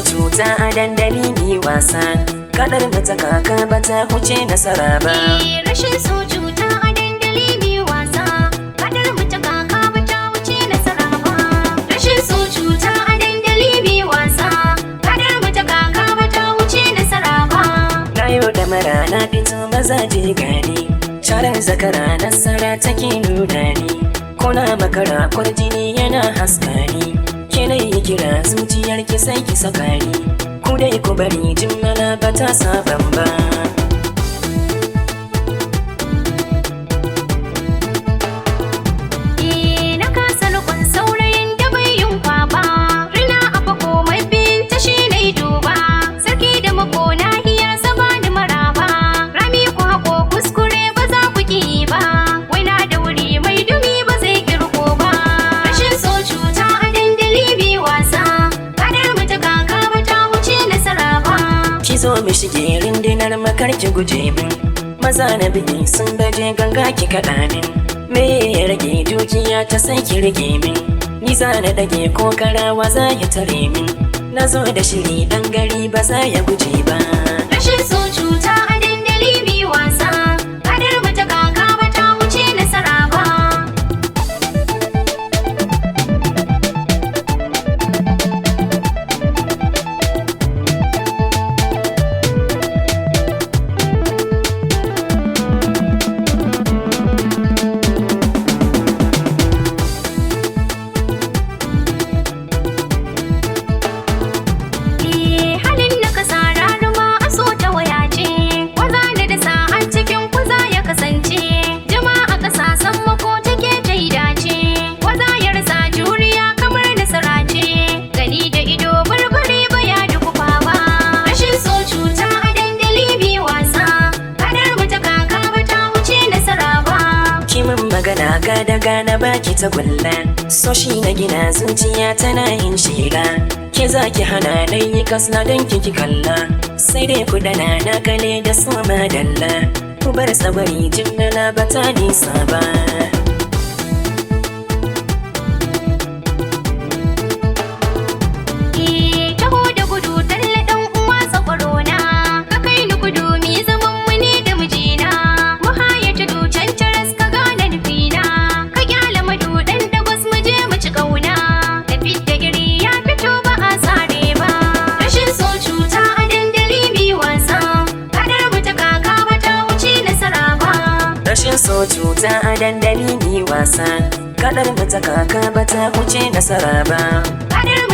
so cuta a dandali ni wasa, kadar mata kaka bata huce nasara ba. Rashin so cuta a dandali ni wasa, kadar mata kaka bata huce nasara ba. Rashin so cuta a dandali ni wasa, kadar mata kaka bata huce nasara ba. Na yau da mara na fito mazaje gani, sharar zakara nasara take nuna ni. Kuna makara kwarjini yana haskani, kina yi kira zuciyar ki sai ki saka ni. Ku dai ku bari jimmala ba ta saban ba. Na kasa rukun saurayin da bai yin kwaba, rina abu komai binta shi ne duba. Sarki da makona hiyar saba ni maraba, rami ku haƙo kuskure ba za ku ki ba. Waina da wuri mai dumi ba zai kirko ba. Rashin so cuta a dandali bi wasa, kadar mata kaka ba ta wuce nasara ba. Ki zo mi shige rindinar makar ki guje min, maza na biki sun baje ganga ki kaɗa min. Me ya rage dukiya ta sai ki rage min, ni za na dage ko karawa za ya tare min. Na zo da shiri dan gari ba za ya guje ba. Rashin so cuta a dandali bi wasa, kadar mata kaka ba ta wuce nasara ba. Halin na kasa raruma a so ta waya ce, waza da da sa'a cikin kuza ya kasance. Jama'a kasa san mako take jaida ce, waza ya rasa juriya kamar nasara ce. Gani da ido barbare ba ya dukufa ba. Rashin so cuta a dandali bi wasa, kadar mata kaka ba ta wuce nasara ba. Ki min magana ga daga na baki ta gulla, so shi na gina zuciya tana yin shira. Ke za ki hana na yi kasna don ki kalla, sai dai ku dana na kale da su madalla. Ku bar sabari jinnala ba ta nisa ba. Taho da gudu talle dan uwa sakwaro na, ka kai ni gudu mi zaman mu ne da mijina. Mu haya tudu can caras ka gane nufina, ka kyala madu dan dagwas mu je mu ci kauna. Tafi da giri ya fito ba a sare ba. Rashin so cuta a dandali bi wasa, kadar mu ta kaka ba ta wuce nasara ba. Rashin so cuta a dandali ni wasa, kadar mata kaka ba ta huce nasara ba. Kadar mu